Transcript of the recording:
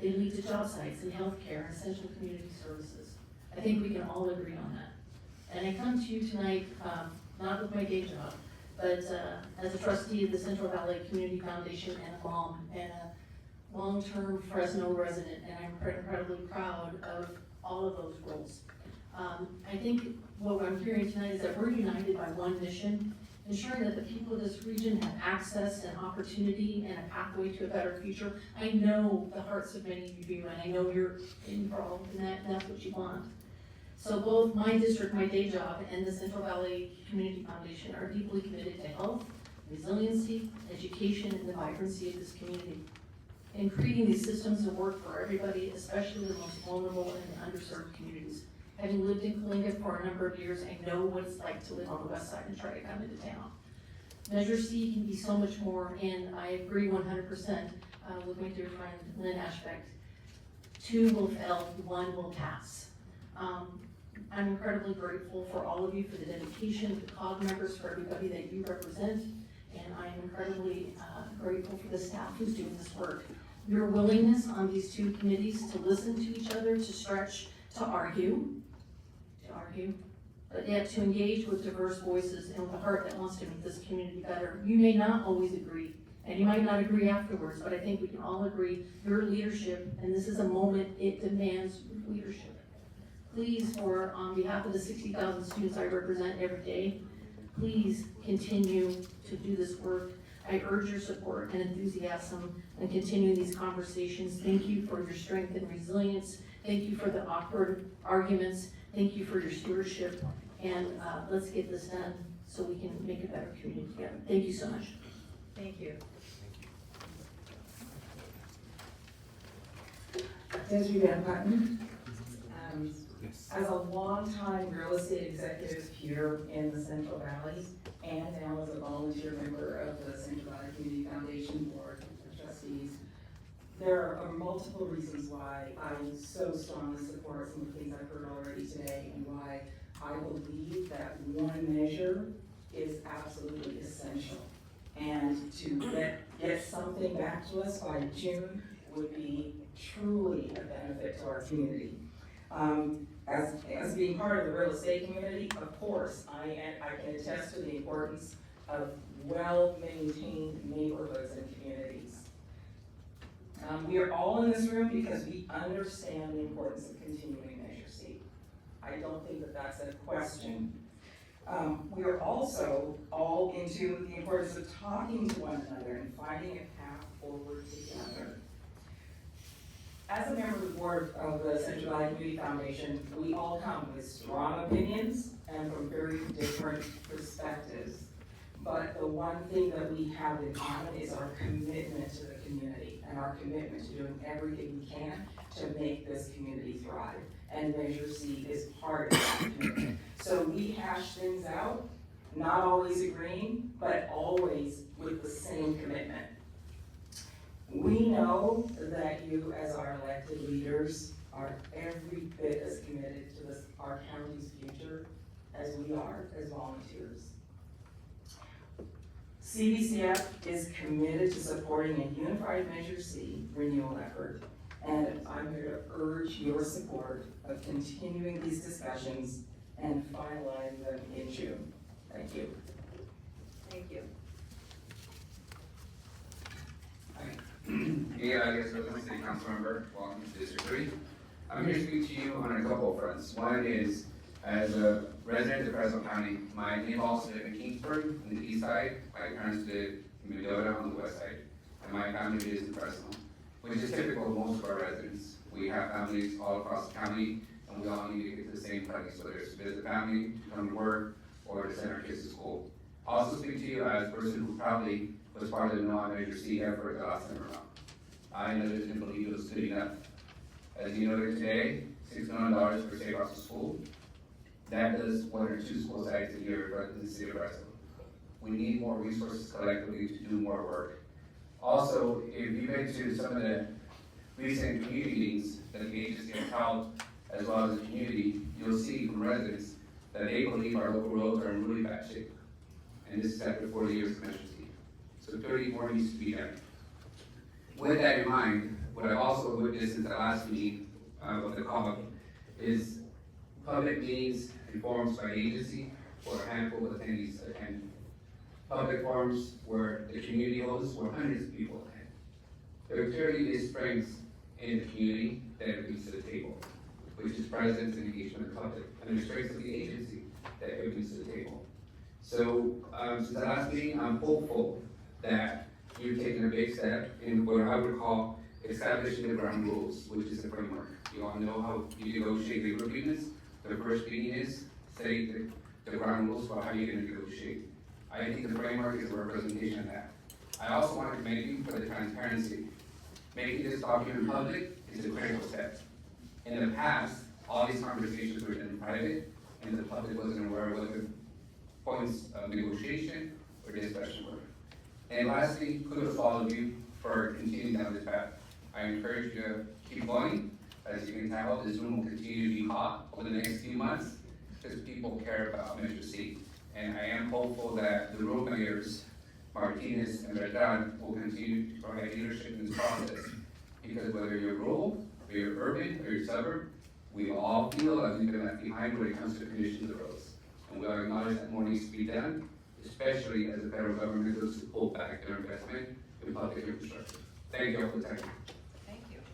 They lead to job sites and healthcare and essential community services. I think we can all agree on that. And I come to you tonight, not with my day job, but as a trustee of the Central Valley Community Foundation and a mom and a long-term Fresno resident, and I'm incredibly proud of all of those roles. I think what I'm hearing tonight is that we're united by one mission, ensuring that the people of this region have access and opportunity and a pathway to a better future. I know the hearts of many of you do, and I know you're involved in that, and that's what you want. So both my district, my day job, and the Central Valley Community Foundation are deeply committed to health, resiliency, education, and the vibrancy of this community. In creating these systems of work for everybody, especially the most vulnerable and the underserved communities. Having lived in Kalinga for a number of years, I know what it's like to live on the west side and try to come into town. Measure C can be so much more, and I agree 100% with my dear friend Lynn Ashbeck. 2 will fail, 1 will pass. I'm incredibly grateful for all of you for the dedication, the COG members, for everybody that you represent, and I'm incredibly grateful for the staff who's doing this work. Your willingness on these 2 committees to listen to each other, to stretch, to argue, but yet to engage with diverse voices and with a heart that wants to make this community better. You may not always agree, and you might not agree afterwards, but I think we can all agree your leadership, and this is a moment, it demands leadership. Please, on behalf of the 60,000 students I represent every day, please continue to do this work. I urge your support and enthusiasm in continuing these conversations. Thank you for your strength and resilience. Thank you for the awkward arguments. Thank you for your stewardship. And let's get this done so we can make a better community together. Thank you so much. Thank you. Desiree Van Patten. As a longtime real estate executive here in the Central Valley, and now as a volunteer member of the Central Valley Community Foundation Board of Trustees, there are multiple reasons why I so strongly support some of the things I've heard already today, and why I believe that one measure is absolutely essential. And to get something back to us by June would be truly a benefit to our community. As being part of the real estate community, of course, I can attest to the importance of well-maintained neighborhoods and communities. We are all in this room because we understand the importance of continuing Measure C. I don't think that that's a question. We are also all into the importance of talking to one another and finding a path forward together. As a member of the board of the Central Valley Community Foundation, we all come with strong opinions and from very different perspectives. But the one thing that we have in common is our commitment to the community and our commitment to doing everything we can to make this community thrive. And Measure C is part of that commitment. So we hash things out, not always agreeing, but always with the same commitment. We know that you, as our elected leaders, are every bit as committed to our county's future as we are as volunteers. CVCF is committed to supporting a unified Measure C renewal effort, and I'm here to urge your support of continuing these discussions and finalizing them in June. Thank you. Thank you. Miguel Arias, Fresno City Council Member, welcome to District 3. I'm here to speak to you on a couple of fronts. One is, as a resident of Fresno County, my in-laws live in Kingsburg on the east side, my parents live in Mendota on the west side, and my family lives in Fresno, which is typical of most of our residents. We have families all across the county, and we all need to get to the same place, whether it's to visit family, to come to work, or to send our kids to school. I'll also speak to you as a person who probably was part of the non-Measure C effort the last time around. I know that didn't believe it was good enough. As you noted today, $6 million for Safe Routes to School. That does 1 or 2 school sites a year in the city of Fresno. We need more resources collectively to do more work. Also, if you've been to some of the recent community meetings that the agency has held, as well as the community, you'll see from residents that they believe our local roads are in really bad shape. And this is after 40 years of Measure C. So 30 more needs to be done. With that in mind, what I also witnessed since the last meeting of the COG is public meetings and forums by agency where a handful of attendees attend. Public forums where the community hosts where hundreds of people attend. There clearly is strengths in the community that brings to the table, which is presence and engagement of the public, and the strengths of the agency that it brings to the table. So, since the last meeting, I'm hopeful that you've taken a big step in what I would call establishing the ground rules, which is the framework. You all know how you negotiate labor agreements. The first meeting is setting the ground rules for how you're gonna negotiate. I think the framework is a representation of that. I also want to commend you for the transparency. Making this document public is a critical step. In the past, all these conversations were done in private, and the public wasn't aware of what the points of negotiation or discussion were. And lastly, kudos to all of you for continuing down this path. I encourage you to keep going. As you can tell, this room will continue to be hot over the next few months because people care about Measure C. And I am hopeful that the road mayors, Martinez and Bertrand, will continue to provide leadership in this process. Because whether you're rural, or you're urban, or you're suburb, we all feel like we've been left behind when it comes to conditions of roads. And we all acknowledge that more needs to be done, especially as the federal government goes to pull back their investment in public infrastructure. Thank you all for the time.